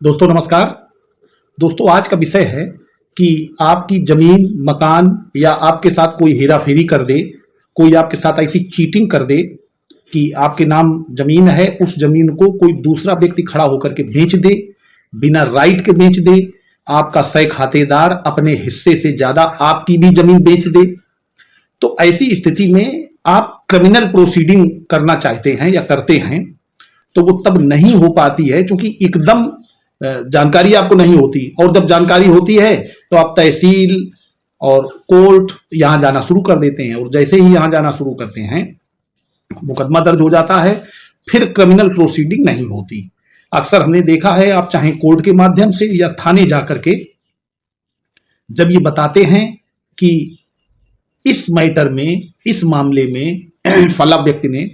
दोस्तों नमस्कार। दोस्तों आज का विषय है कि आपकी जमीन मकान या आपके साथ कोई हेरा फेरी कर दे, कोई आपके साथ ऐसी चीटिंग कर दे कि आपके नाम जमीन है, उस जमीन को कोई दूसरा व्यक्ति खड़ा होकर के बेच दे, बिना राइट के बेच दे, आपका सह खातेदार अपने हिस्से से ज्यादा आपकी भी जमीन बेच दे। तो ऐसी स्थिति में आप क्रिमिनल प्रोसीडिंग करना चाहते हैं या करते हैं तो वो तब नहीं हो पाती है क्योंकि एकदम जानकारी आपको नहीं होती, और जब जानकारी होती है तो आप तहसील और कोर्ट यहां जाना शुरू कर देते हैं, और जैसे ही यहां जाना शुरू करते हैं मुकदमा दर्ज हो जाता है, फिर क्रिमिनल प्रोसीडिंग नहीं होती। अक्सर हमने देखा है, आप चाहे कोर्ट के माध्यम से या थाने जाकर के जब ये बताते हैं कि इस मैटर में, इस मामले में फला व्यक्ति ने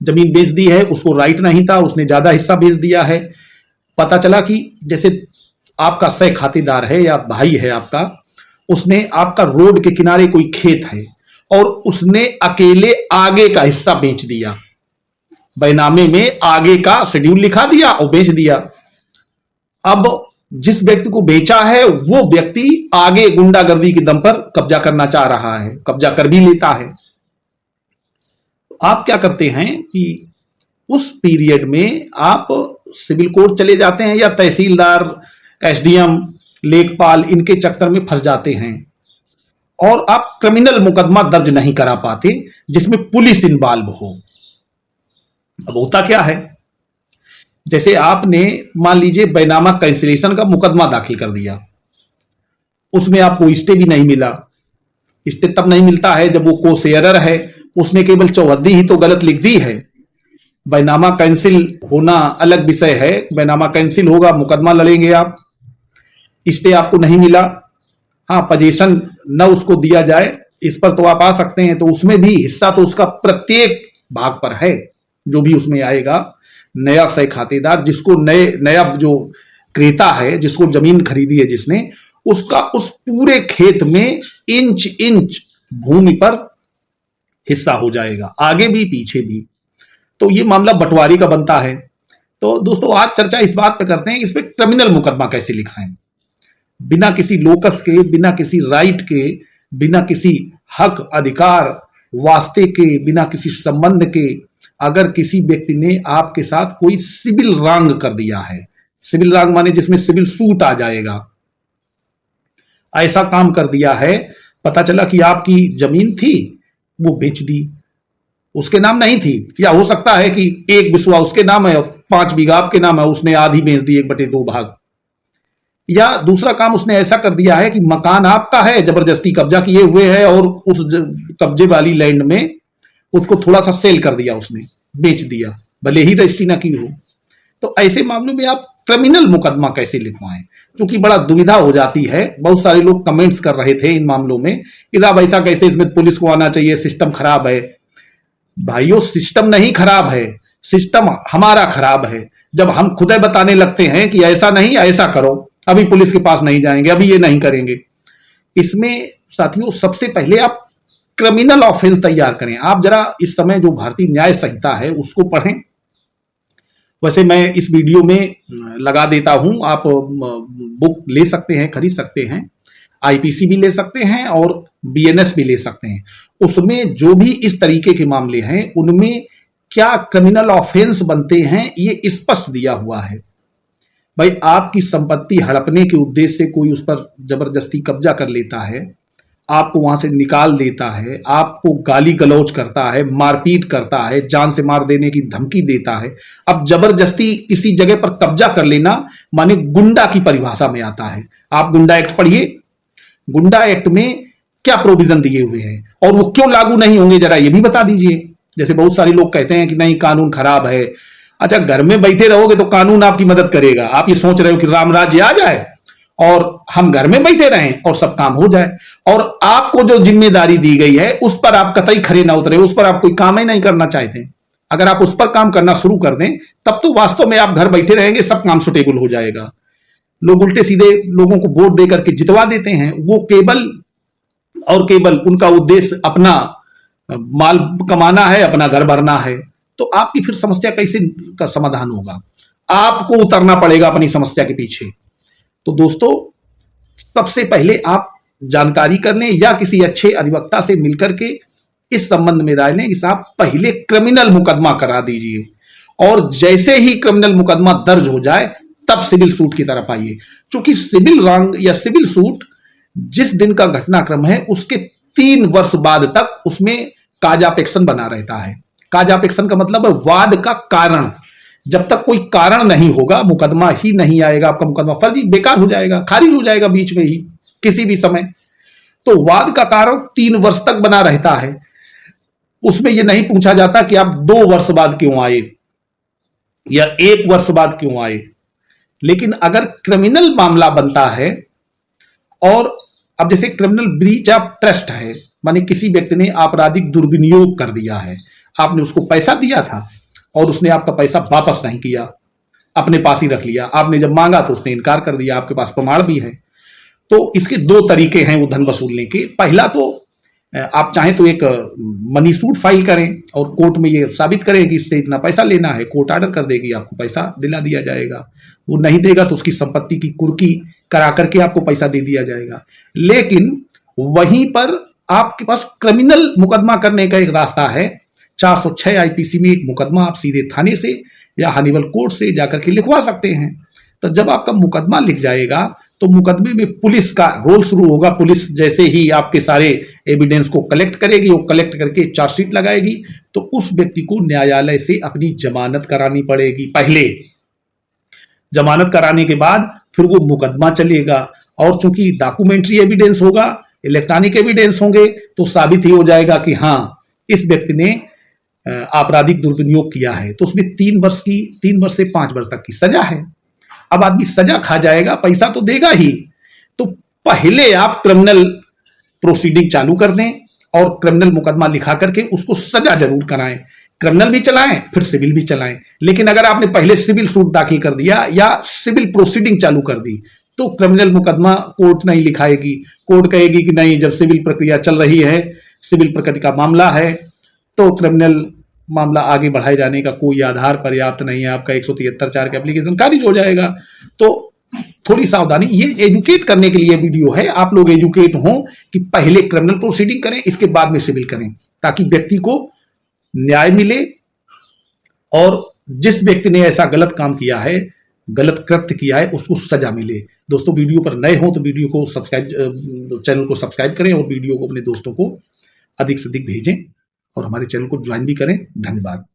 जमीन बेच दी है, उसको राइट नहीं था, उसने ज्यादा हिस्सा बेच दिया है। पता चला कि जैसे आपका सह खातेदार है या भाई है आपका, उसने आपका रोड के किनारे कोई खेत है और उसने अकेले आगे का हिस्सा बेच दिया, बैनामे में आगे का शेड्यूल लिखा दिया और बेच दिया। अब जिस व्यक्ति को बेचा है वो व्यक्ति आगे गुंडागर्दी के दम पर कब्जा करना चाह रहा है, कब्जा कर भी लेता है। आप क्या करते हैं कि उस पीरियड में आप सिविल कोर्ट चले जाते हैं या तहसीलदार, एसडीएम, लेखपाल, इनके चक्कर में फंस जाते हैं और आप क्रिमिनल मुकदमा दर्ज नहीं करा पाते जिसमें पुलिस इन्वॉल्व हो। अब होता क्या है, जैसे आपने मान लीजिए बैनामा कैंसिलेशन का मुकदमा दाखिल कर दिया, उसमें आपको स्टे भी नहीं मिला। स्टे तब नहीं मिलता है जब वो कोर्ट है, उसने केवल चौहद्दी ही तो गलत लिख दी है। बैनामा कैंसिल होना अलग विषय है, बैनामा कैंसिल होगा, मुकदमा लड़ेंगे आप, स्टे आपको नहीं मिला। हाँ, पोजीशन न उसको दिया जाए इस पर तो आप आ सकते हैं, तो उसमें भी हिस्सा तो उसका प्रत्येक भाग पर है। जो भी उसमें आएगा, नया सह खातेदार जिसको नया जो क्रेता है, जिसको जमीन खरीदी है जिसने, उसका उस पूरे खेत में इंच इंच भूमि पर हिस्सा हो जाएगा, आगे भी पीछे भी। तो ये मामला बंटवारी का बनता है। तो दोस्तों आज चर्चा इस बात पे करते हैं कि इस पे क्रिमिनल मुकदमा कैसे लिखाएं, बिना किसी लोकस के, बिना किसी राइट के, बिना किसी हक अधिकार वास्ते के, बिना किसी संबंध के। अगर किसी व्यक्ति ने आपके साथ कोई सिविल रॉन्ग कर दिया है, सिविल रॉन्ग माने जिसमें सिविल सूट आ जाएगा, ऐसा काम कर दिया है, पता चला कि आपकी जमीन थी वो बेच दी, उसके नाम नहीं थी, या हो सकता है कि 1 बिस्वा उसके नाम है और 5 बीघा आपके नाम है, उसने आधी बेच दी, 1/2 भाग। या दूसरा काम उसने ऐसा कर दिया है कि मकान आपका है, जबरदस्ती कब्जा किए हुए है और उस कब्जे वाली लैंड में उसको थोड़ा सा सेल कर दिया, उसने बेच दिया, भले ही रजिस्ट्री ना की हो। तो ऐसे मामलों में आप क्रिमिनल मुकदमा कैसे लिखवाएं, क्योंकि बड़ा दुविधा हो जाती है। बहुत सारे लोग कमेंट्स कर रहे थे इन मामलों में कि साहब ऐसा कैसे, इसमें पुलिस को आना चाहिए, सिस्टम खराब है। भाइयों, सिस्टम नहीं खराब है, सिस्टम हमारा खराब है। जब हम खुद बताने लगते हैं कि ऐसा नहीं, ऐसा करो, अभी पुलिस के पास नहीं जाएंगे, अभी ये नहीं करेंगे। इसमें साथियों सबसे पहले आप क्रिमिनल ऑफेंस तैयार करें। आप जरा इस समय जो भारतीय न्याय संहिता है उसको पढ़ें। वैसे मैं इस वीडियो में लगा देता हूं, आप बुक ले सकते हैं, खरीद सकते हैं, आईपीसी भी ले सकते हैं और बीएनएस भी ले सकते हैं। उसमें जो भी इस तरीके के मामले हैं उनमें क्या क्रिमिनल ऑफेंस बनते हैं ये स्पष्ट दिया हुआ है। भाई, आपकी संपत्ति हड़पने के उद्देश्य से कोई उस पर जबरदस्ती कब्जा कर लेता है, आपको वहां से निकाल देता है, आपको गाली गलौज करता है, मारपीट करता है, जान से मार देने की धमकी देता है। अब जबरदस्ती किसी जगह पर कब्जा कर लेना माने गुंडा की परिभाषा में आता है। आप गुंडा एक्ट पढ़िए, गुंडा एक्ट में क्या प्रोविजन दिए हुए हैं और वो क्यों लागू नहीं होंगे, जरा ये भी बता दीजिए। जैसे बहुत सारे लोग कहते हैं कि नहीं कानून खराब है। अच्छा, घर में बैठे रहोगे तो कानून आपकी मदद करेगा। आप ये सोच रहे हो कि राम राज्य आ जाए और हम घर में बैठे रहें और सब काम हो जाए, और आपको जो जिम्मेदारी दी गई है उस पर आप कतई खरे ना उतरे, उस पर आप कोई काम ही नहीं करना चाहते। अगर आप उस पर काम करना शुरू कर दें तब तो वास्तव में आप घर बैठे रहेंगे, सब काम सुटेबल हो जाएगा। लोग उल्टे सीधे लोगों को वोट देकर के जितवा देते हैं, वो केवल और केवल उनका उद्देश्य अपना माल कमाना है, अपना घर भरना है। तो आपकी फिर समस्या कैसे का समाधान होगा। आपको उतरना पड़ेगा अपनी समस्या के पीछे। तो दोस्तों, सबसे पहले आप जानकारी कर लें या किसी अच्छे अधिवक्ता से मिलकर के इस संबंध में राय लें कि साहब पहले क्रिमिनल मुकदमा करा दीजिए, और जैसे ही क्रिमिनल मुकदमा दर्ज हो जाए तब सिविल सूट की तरफ आइए। क्योंकि सिविल रॉन्ग या सिविल सूट जिस दिन का घटनाक्रम है उसके 3 वर्ष बाद तक उसमें काज ऑफ एक्शन बना रहता है। काज ऑफ एक्शन का मतलब है वाद का कारण। जब तक कोई कारण नहीं होगा, मुकदमा ही नहीं आएगा, आपका मुकदमा फर्जी बेकार हो जाएगा, खारिज हो जाएगा बीच में ही किसी भी समय। तो वाद का कारण 3 वर्ष तक बना रहता है। उसमें यह नहीं पूछा जाता कि आप 2 वर्ष बाद क्यों आए या 1 वर्ष बाद क्यों आए। लेकिन अगर क्रिमिनल मामला बनता है, और अब जैसे क्रिमिनल ब्रीच ऑफ ट्रस्ट है, माने किसी व्यक्ति ने आपराधिक दुर्विनियोग कर दिया है, आपने उसको पैसा दिया था और उसने आपका पैसा वापस नहीं किया, अपने पास ही रख लिया, आपने जब मांगा तो उसने इनकार कर दिया, आपके पास प्रमाण भी है। तो इसके 2 तरीके हैं वो धन वसूलने के। पहला तो आप चाहें तो एक मनी सूट फाइल करें और कोर्ट में ये साबित करें कि इससे इतना पैसा लेना है, कोर्ट ऑर्डर कर देगी, आपको पैसा दिला दिया जाएगा। वो नहीं देगा तो उसकी संपत्ति की कुर्की करा करके आपको पैसा दे दिया जाएगा। लेकिन वहीं पर आपके पास क्रिमिनल मुकदमा करने का एक रास्ता है। 406 आईपीसी में एक मुकदमा आप सीधे थाने से या हनीवल कोर्ट से जाकर के लिखवा सकते हैं। तो जब आपका मुकदमा लिख जाएगा तो मुकदमे में पुलिस का रोल शुरू होगा। पुलिस जैसे ही आपके सारे एविडेंस को कलेक्ट करेगी, वो कलेक्ट करके चार्जशीट लगाएगी, तो उस व्यक्ति को न्यायालय से अपनी जमानत करानी पड़ेगी। पहले जमानत कराने के बाद फिर वो मुकदमा चलेगा, और चूंकि डॉक्यूमेंट्री एविडेंस होगा, इलेक्ट्रॉनिक एविडेंस होंगे, तो साबित ही हो जाएगा कि हाँ इस व्यक्ति ने आपराधिक दुर्विनियोग किया है। तो उसमें 3 वर्ष से 5 वर्ष तक की सजा है। अब आदमी सजा खा जाएगा, पैसा तो देगा ही, तो पहले आप क्रिमिनल प्रोसीडिंग चालू कर दें और क्रिमिनल मुकदमा लिखा करके उसको सजा जरूर कराएं। क्रिमिनल भी चलाएं फिर सिविल भी चलाएं। लेकिन अगर आपने पहले सिविल सूट दाखिल कर दिया या सिविल प्रोसीडिंग चालू कर दी तो क्रिमिनल मुकदमा कोर्ट नहीं लिखाएगी। कोर्ट कहेगी कि नहीं, जब सिविल प्रक्रिया चल रही है, सिविल प्रकृति का मामला है, तो क्रिमिनल मामला आगे बढ़ाए जाने का कोई आधार पर्याप्त नहीं है, आपका 173(4) का एप्लीकेशन खारिज हो जाएगा। तो थोड़ी सावधानी, ये एजुकेट करने के लिए वीडियो है, आप लोग एजुकेट हों कि पहले क्रिमिनल प्रोसीडिंग करें, इसके बाद में सिविल करें, ताकि व्यक्ति को न्याय मिले और जिस व्यक्ति ने ऐसा गलत काम किया है, गलत कृत्य किया है, उसको सजा मिले। दोस्तों, वीडियो पर नए हो तो वीडियो को सब्सक्राइब, चैनल को सब्सक्राइब करें और वीडियो को अपने दोस्तों को अधिक से अधिक भेजें और हमारे चैनल को ज्वाइन भी करें। धन्यवाद।